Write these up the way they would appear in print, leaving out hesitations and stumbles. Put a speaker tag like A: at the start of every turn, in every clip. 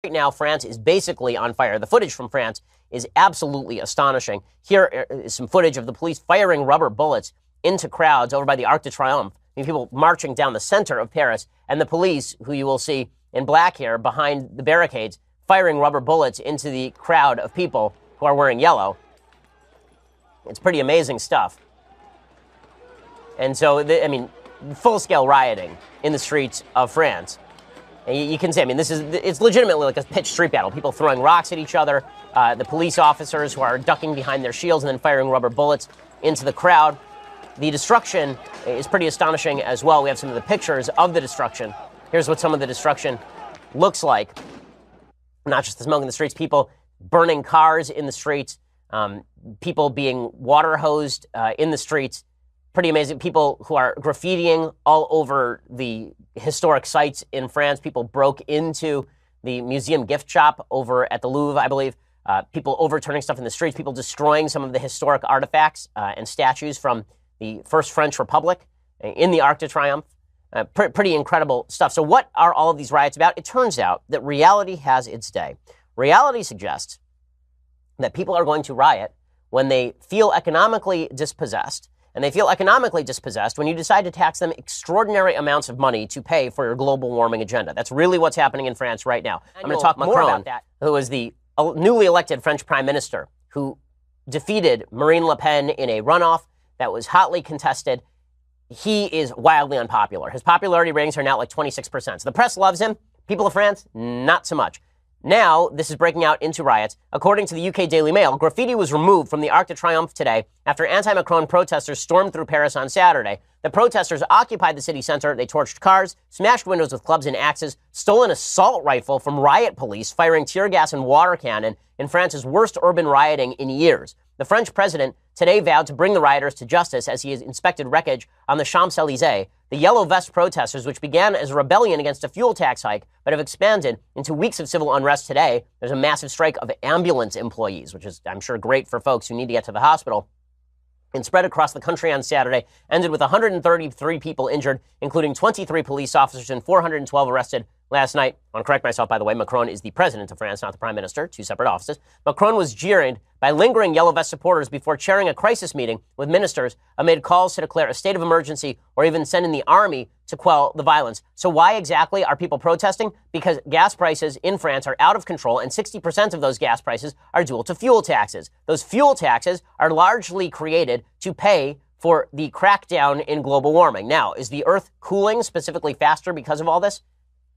A: Right now, France is basically on fire. The footage from France is absolutely astonishing. Here is some footage of the police firing rubber bullets into crowds over by the Arc de Triomphe. I mean, people marching down the center of Paris, and the police, who you will see in black here behind the barricades, firing rubber bullets into the crowd of people who are wearing yellow. It's pretty amazing stuff. And so, full-scale rioting in the streets of France. And you can say, it's legitimately like a pitched street battle. People throwing rocks at each other, the police officers who are ducking behind their shields and then firing rubber bullets into the crowd. The destruction is pretty astonishing as well. We have some of the pictures of the destruction. Here's what some of the destruction looks like. Not just the smoke in the streets, people burning cars in the streets, people being water hosed in the streets. Pretty amazing. People who are graffitiing all over the historic sites in France. People broke into the museum gift shop over at the Louvre, I believe. People overturning stuff in the streets. People destroying some of the historic artifacts and statues from the First French Republic in the Arc de Triomphe. Pretty incredible stuff. So what are all of these riots about? It turns out that reality has its day. Reality suggests that people are going to riot when they feel economically dispossessed. And they feel economically dispossessed when you decide to tax them extraordinary amounts of money to pay for your global warming agenda. That's really what's happening in France right now. I'm going to talk more about that, who is the newly elected French prime minister who defeated Marine Le Pen in a runoff that was hotly contested. He is wildly unpopular. His popularity ratings are now like 26%. So the press loves him. People of France, not so much. Now, this is breaking out into riots. According to the UK Daily Mail, graffiti was removed from the Arc de Triomphe today after anti-Macron protesters stormed through Paris on Saturday. The protesters occupied the city center. They torched cars, smashed windows with clubs and axes, stole an assault rifle from riot police, firing tear gas and water cannon in France's worst urban rioting in years. The French president today vowed to bring the rioters to justice as he has inspected wreckage on the Champs-Élysées. The Yellow Vest protesters, which began as a rebellion against a fuel tax hike, but have expanded into weeks of civil unrest today. There's a massive strike of ambulance employees, which is, I'm sure, great for folks who need to get to the hospital. And spread across the country on Saturday, ended with 133 people injured, including 23 police officers and 412 arrested last night. I want to correct myself, by the way. Macron is the president of France, not the prime minister, two separate offices. Macron was jeered by lingering Yellow Vest supporters before chairing a crisis meeting with ministers amid calls to declare a state of emergency or even send in the army to quell the violence. So why exactly are people protesting? Because gas prices in France are out of control, and 60% of those gas prices are due to fuel taxes. Those fuel taxes are largely created to pay for the crackdown in global warming. Now, is the Earth cooling specifically faster because of all this?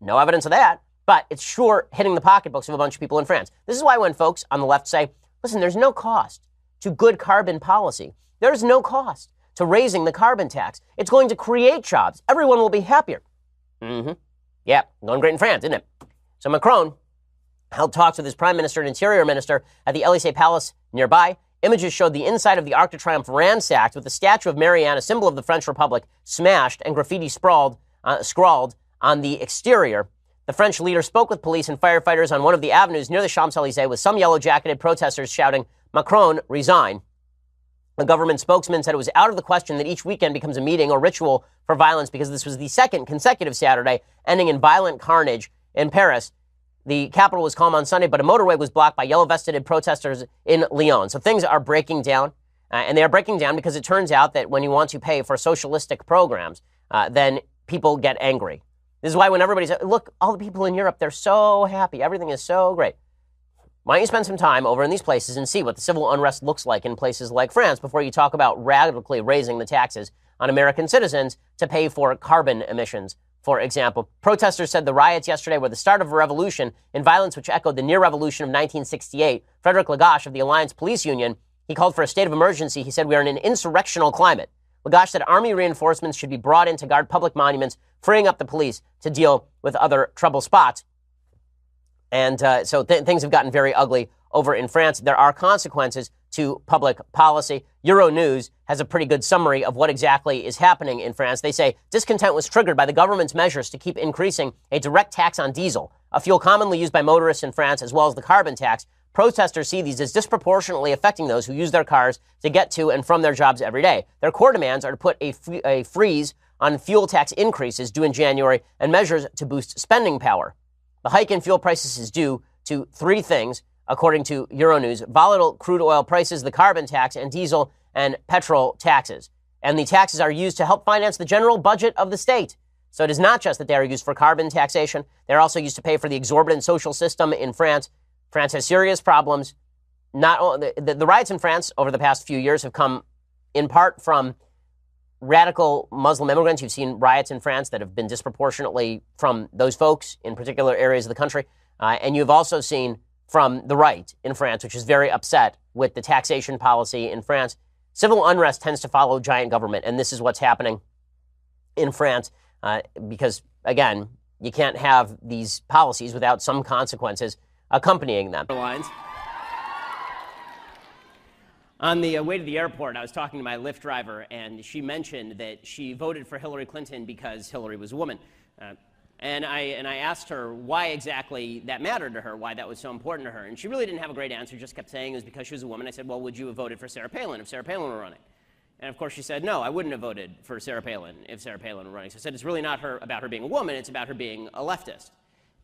A: No evidence of that, but it's sure hitting the pocketbooks of a bunch of people in France. This is why when folks on the left say, listen, there's no cost to good carbon policy. There's no cost to raising the carbon tax. It's going to create jobs. Everyone will be happier. Yeah, going great in France, isn't it? So Macron held talks with his prime minister and interior minister at the Élysée Palace nearby. Images showed the inside of the Arc de Triomphe ransacked with the statue of Marianne, a symbol of the French Republic, smashed and graffiti scrawled on the exterior. The French leader spoke with police and firefighters on one of the avenues near the Champs-Élysées with some yellow-jacketed protesters shouting, "Macron, resign." A government spokesman said it was out of the question that each weekend becomes a meeting or ritual for violence because this was the second consecutive Saturday ending in violent carnage in Paris. The capital was calm on Sunday, but a motorway was blocked by yellow-vested protesters in Lyon. So things are breaking down, and they are breaking down because it turns out that when you want to pay for socialistic programs, then people get angry. This is why when everybody says, look, all the people in Europe, they're so happy. Everything is so great. Why don't you spend some time over in these places and see what the civil unrest looks like in places like France before you talk about radically raising the taxes on American citizens to pay for carbon emissions, for example. Protesters said the riots yesterday were the start of a revolution in violence which echoed the near revolution of 1968. Frederic Lagache of the Alliance Police Union, he called for a state of emergency. He said, we are in an insurrectional climate. Lagache said army reinforcements should be brought in to guard public monuments, freeing up the police to deal with other trouble spots. And so things have gotten very ugly over in France. There are consequences to public policy. Euronews has a pretty good summary of what exactly is happening in France. They say discontent was triggered by the government's measures to keep increasing a direct tax on diesel, a fuel commonly used by motorists in France, as well as the carbon tax. Protesters see these as disproportionately affecting those who use their cars to get to and from their jobs every day. Their core demands are to put a freeze on fuel tax increases due in January and measures to boost spending power. The hike in fuel prices is due to three things, according to Euronews: volatile crude oil prices, the carbon tax, and diesel and petrol taxes. And the taxes are used to help finance the general budget of the state. So it is not just that they are used for carbon taxation. They're also used to pay for the exorbitant social system in France. France has serious problems. The riots in France over the past few years have come in part from radical Muslim immigrants. You've seen riots in France that have been disproportionately from those folks in particular areas of the country. And you've also seen from the right in France, which is very upset with the taxation policy in France. Civil unrest tends to follow giant government, and this is what's happening in France because, again, you can't have these policies without some consequences accompanying them. On the way to the airport, I was talking to my Lyft driver, and she mentioned that she voted for Hillary Clinton because Hillary was a woman. And I asked her why exactly that mattered to her, why that was so important to her. And she really didn't have a great answer, just kept saying it was because she was a woman. I said, well, would you have voted for Sarah Palin if Sarah Palin were running? And of course she said, no, I wouldn't have voted for Sarah Palin if Sarah Palin were running. So I said, it's really not about her being a woman, it's about her being a leftist.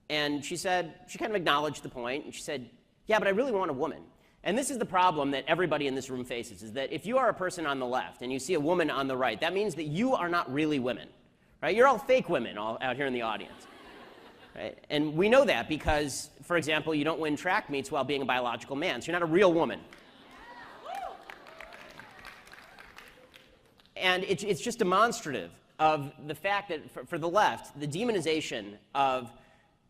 A: And she said, she kind of acknowledged the point, and she said, yeah, but I really want a woman. And this is the problem that everybody in this room faces, is that if you are a person on the left and you see a woman on the right, that means that you are not really women, right? You're all fake women all out here in the audience, right? And we know that because, for example, you don't win track meets while being a biological man, so you're not a real woman. And it's just demonstrative of the fact that for the left, the demonization of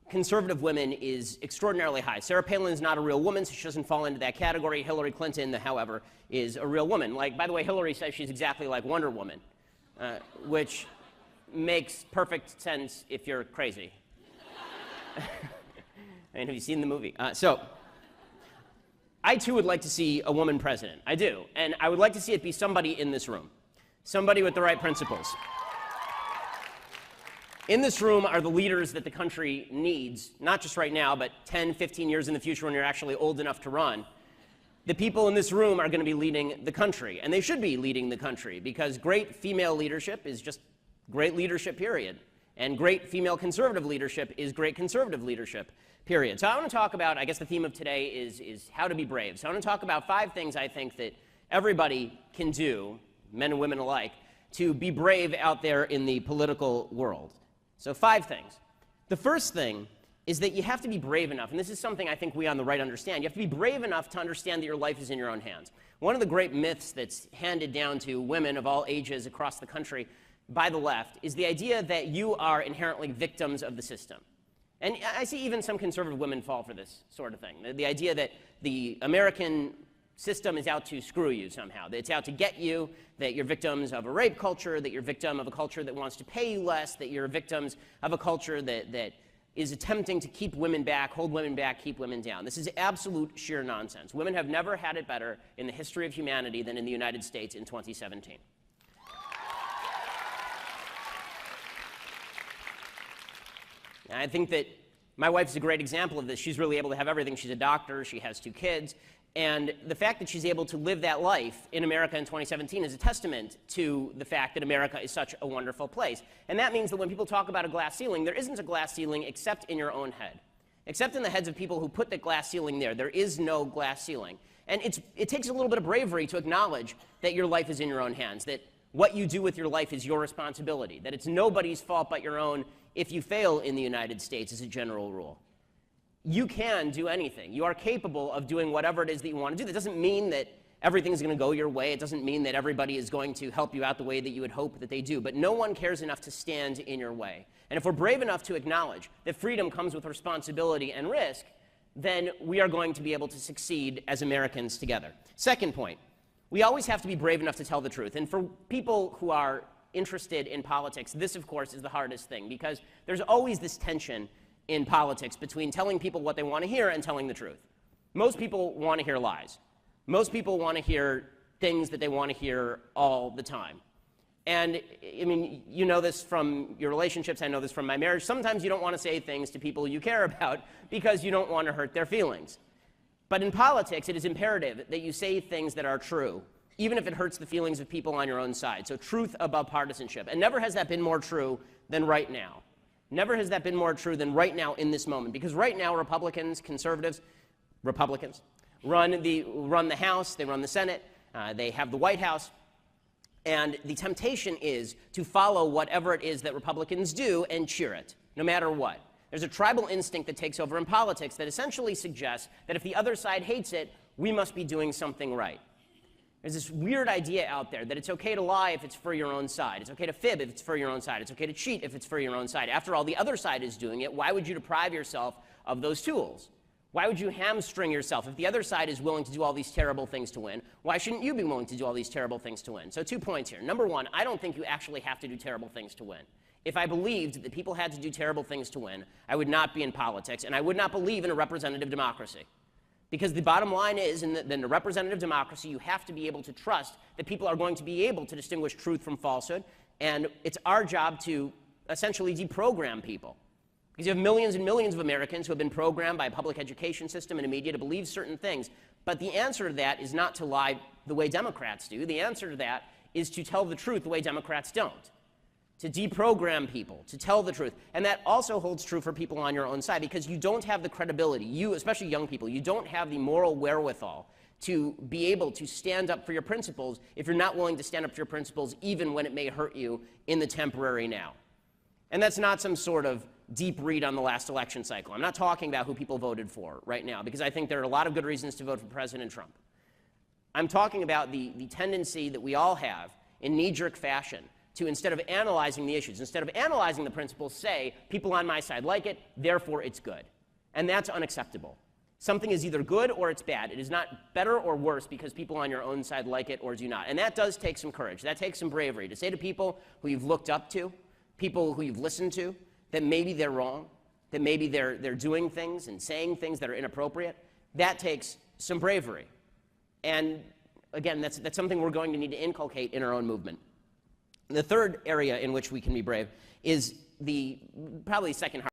A: conservative women is extraordinarily high. Sarah Palin is not a real woman, so she doesn't fall into that category. Hillary Clinton, however, is a real woman. Like, by the way, Hillary says she's exactly like Wonder Woman, which makes perfect sense if you're crazy. I mean, have you seen the movie? So I, too, would like to see a woman president. I do. And I would like to see it be somebody in this room, somebody with the right principles. In this room are the leaders that the country needs, not just right now, but 10, 15 years in the future when you're actually old enough to run. The people in this room are going to be leading the country, and they should be leading the country, because great female leadership is just great leadership, period. And great female conservative leadership is great conservative leadership, period. So I want to talk about, I guess the theme of today is how to be brave. So I want to talk about 5 things I think that everybody can do, men and women alike, to be brave out there in the political world. So 5 things. The first thing is that you have to be brave enough, and this is something I think we on the right understand. You have to be brave enough to understand that your life is in your own hands. One of the great myths that's handed down to women of all ages across the country by the left is the idea that you are inherently victims of the system. And I see even some conservative women fall for this sort of thing. The idea that the American system is out to screw you somehow, that it's out to get you, that you're victims of a rape culture, that you're victim of a culture that wants to pay you less, that you're victims of a culture that is attempting to keep women back, hold women back, keep women down. This is absolute sheer nonsense. Women have never had it better in the history of humanity than in the United States in 2017. And I think that my wife is a great example of this. She's really able to have everything. She's a doctor, she has 2 kids. And the fact that she's able to live that life in America in 2017 is a testament to the fact that America is such a wonderful place. And that means that when people talk about a glass ceiling, there isn't a glass ceiling except in your own head. Except in the heads of people who put the glass ceiling there. There is no glass ceiling. And it takes a little bit of bravery to acknowledge that your life is in your own hands, that what you do with your life is your responsibility, that it's nobody's fault but your own if you fail in the United States as a general rule. You can do anything. You are capable of doing whatever it is that you want to do. That doesn't mean that everything's going to go your way. It doesn't mean that everybody is going to help you out the way that you would hope that they do. But no one cares enough to stand in your way. And if we're brave enough to acknowledge that freedom comes with responsibility and risk, then we are going to be able to succeed as Americans together. Second point, we always have to be brave enough to tell the truth. And for people who are interested in politics, this, of course, is the hardest thing, because there's always this tension in politics between telling people what they want to hear and telling the truth. Most people want to hear lies. Most people want to hear things that they want to hear all the time. And, I mean, you know this from your relationships. I know this from my marriage. Sometimes you don't want to say things to people you care about because you don't want to hurt their feelings. But in politics, it is imperative that you say things that are true, even if it hurts the feelings of people on your own side. So truth above partisanship. And never has that been more true than right now. Never has that been more true than right now in this moment. Because right now, Republicans, conservatives, Republicans, run the House, they run the Senate, they have the White House. And the temptation is to follow whatever it is that Republicans do and cheer it, no matter what. There's a tribal instinct that takes over in politics that essentially suggests that if the other side hates it, we must be doing something right. There's this weird idea out there that it's okay to lie if it's for your own side. It's okay to fib if it's for your own side. It's okay to cheat if it's for your own side. After all, the other side is doing it. Why would you deprive yourself of those tools? Why would you hamstring yourself? If the other side is willing to do all these terrible things to win, why shouldn't you be willing to do all these terrible things to win? So 2 points here. Number one, I don't think you actually have to do terrible things to win. If I believed that people had to do terrible things to win, I would not be in politics, and I would not believe in a representative democracy. Because the bottom line is, in a representative democracy, you have to be able to trust that people are going to be able to distinguish truth from falsehood, and it's our job to essentially deprogram people. Because you have millions and millions of Americans who have been programmed by a public education system and a media to believe certain things. But the answer to that is not to lie the way Democrats do. The answer to that is to tell the truth the way Democrats don't. To deprogram people, to tell the truth. And that also holds true for people on your own side, because you don't have the credibility, you, especially young people, you don't have the moral wherewithal to be able to stand up for your principles if you're not willing to stand up for your principles even when it may hurt you in the temporary now. And that's not some sort of deep read on the last election cycle. I'm not talking about who people voted for right now, because I think there are a lot of good reasons to vote for President Trump. I'm talking about the tendency that we all have in knee-jerk fashion to, instead of analyzing the issues, instead of analyzing the principles, say, people on my side like it, therefore it's good. And that's unacceptable. Something is either good or it's bad. It is not better or worse because people on your own side like it or do not. And that does take some courage. That takes some bravery to say to people who you've looked up to, people who you've listened to, that maybe they're wrong, that maybe they're doing things and saying things that are inappropriate. That takes some bravery. And again, that's something we're going to need to inculcate in our own movement. The third area in which we can be brave is probably second